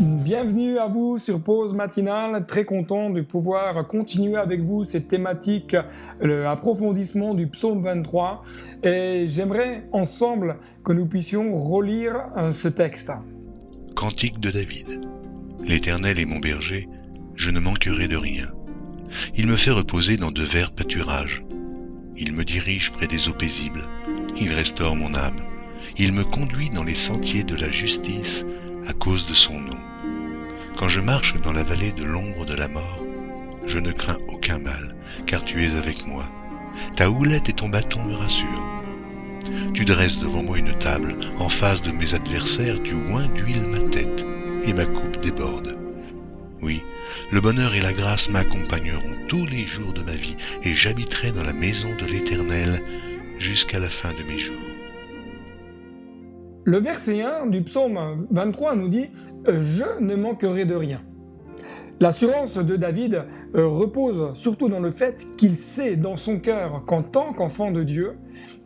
Bienvenue à vous sur Pause Matinale, très content de pouvoir continuer avec vous cette thématique, l'approfondissement du psaume 23 et j'aimerais ensemble que nous puissions relire ce texte. Cantique de David. L'Éternel est mon berger, je ne manquerai de rien. Il me fait reposer dans de verts pâturages. Il me dirige près des eaux paisibles. Il restaure mon âme. Il me conduit dans les sentiers de la justice à cause de son nom. Quand je marche dans la vallée de l'ombre de la mort, je ne crains aucun mal, car tu es avec moi. Ta houlette et ton bâton me rassurent. Tu dresses devant moi une table, en face de mes adversaires, tu oins d'huile ma tête, et ma coupe déborde. Oui, le bonheur et la grâce m'accompagneront tous les jours de ma vie, et j'habiterai dans la maison de l'Éternel jusqu'à la fin de mes jours. Le verset 1 du psaume 23 nous dit « Je ne manquerai de rien ». L'assurance de David repose surtout dans le fait qu'il sait dans son cœur qu'en tant qu'enfant de Dieu,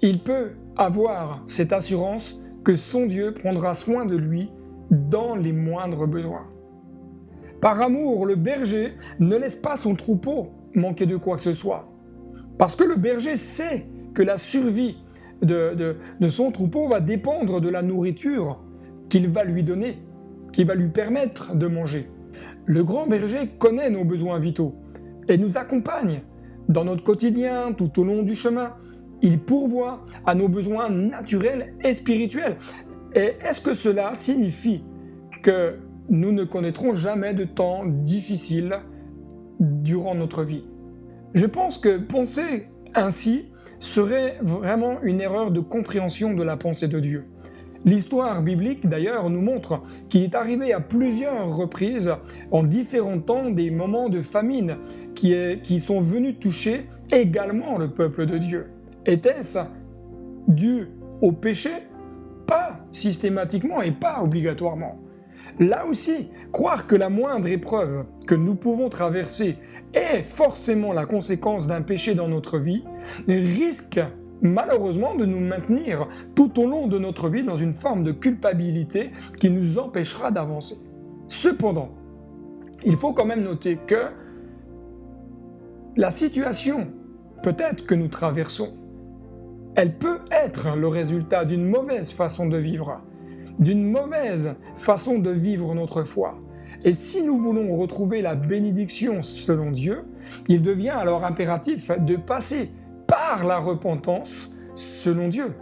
il peut avoir cette assurance que son Dieu prendra soin de lui dans les moindres besoins. Par amour, le berger ne laisse pas son troupeau manquer de quoi que ce soit. Parce que le berger sait que la survie de son troupeau va dépendre de la nourriture qu'il va lui donner, qui va lui permettre de manger. Le grand berger connaît nos besoins vitaux et nous accompagne dans notre quotidien tout au long du chemin. Il pourvoit à nos besoins naturels et spirituels. Et est-ce que cela signifie que nous ne connaîtrons jamais de temps difficiles durant notre vie? Je pense que penser ainsi serait vraiment une erreur de compréhension de la pensée de Dieu. L'histoire biblique, d'ailleurs, nous montre qu'il est arrivé à plusieurs reprises, en différents temps, des moments de famine qui sont venus toucher également le peuple de Dieu. Était-ce dû au péché? Pas systématiquement et pas obligatoirement. Là aussi, croire que la moindre épreuve que nous pouvons traverser est forcément la conséquence d'un péché dans notre vie risque malheureusement de nous maintenir tout au long de notre vie dans une forme de culpabilité qui nous empêchera d'avancer. Cependant, il faut quand même noter que la situation, peut-être que nous traversons, elle peut être le résultat d'une mauvaise façon de vivre, d'une mauvaise façon de vivre notre foi. Et si nous voulons retrouver la bénédiction selon Dieu, il devient alors impératif de passer par la repentance selon Dieu.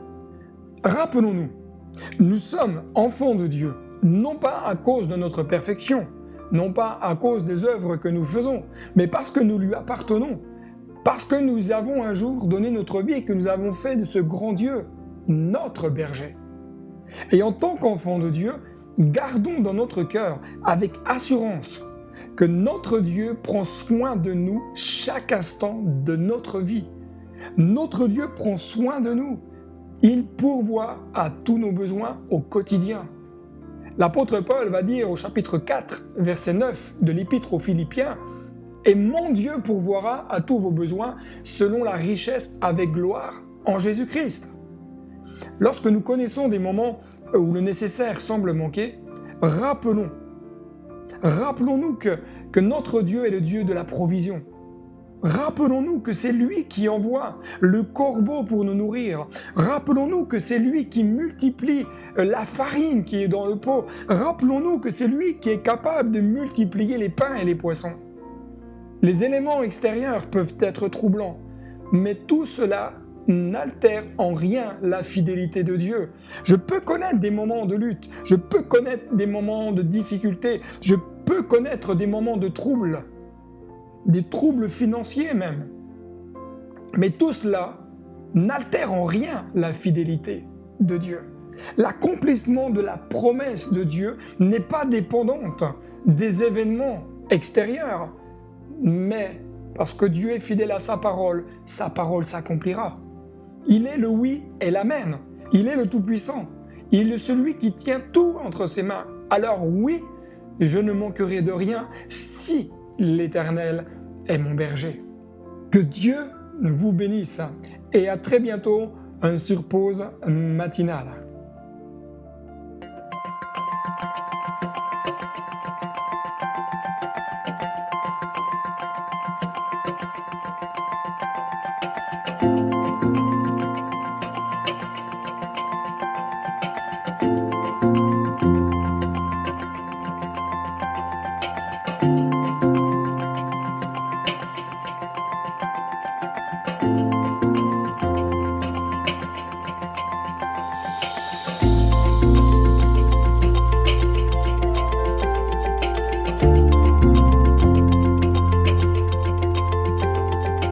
Rappelons-nous, nous sommes enfants de Dieu, non pas à cause de notre perfection, non pas à cause des œuvres que nous faisons, mais parce que nous lui appartenons, parce que nous avons un jour donné notre vie et que nous avons fait de ce grand Dieu notre berger. Et en tant qu'enfants de Dieu, gardons dans notre cœur avec assurance que notre Dieu prend soin de nous chaque instant de notre vie. Notre Dieu prend soin de nous. Il pourvoit à tous nos besoins au quotidien. L'apôtre Paul va dire au chapitre 4, verset 9 de l'Épître aux Philippiens « Et mon Dieu pourvoira à tous vos besoins selon la richesse avec gloire en Jésus-Christ. » Lorsque nous connaissons des moments où le nécessaire semble manquer, rappelons-nous que notre Dieu est le Dieu de la provision. Rappelons-nous que c'est lui qui envoie le corbeau pour nous nourrir. Rappelons-nous que c'est lui qui multiplie la farine qui est dans le pot. Rappelons-nous que c'est lui qui est capable de multiplier les pains et les poissons. Les éléments extérieurs peuvent être troublants, mais tout cela n'altère en rien la fidélité de Dieu. Je peux connaître des moments de lutte, je peux connaître des moments de difficulté, je peux connaître des moments de troubles, des troubles financiers même. Mais tout cela n'altère en rien la fidélité de Dieu. L'accomplissement de la promesse de Dieu n'est pas dépendante des événements extérieurs, mais parce que Dieu est fidèle à sa parole s'accomplira. Il est le oui et l'amen. Il est le Tout-Puissant. Il est celui qui tient tout entre ses mains. Alors oui, je ne manquerai de rien si l'Éternel est mon berger. Que Dieu vous bénisse et à très bientôt sur Pause Matinale.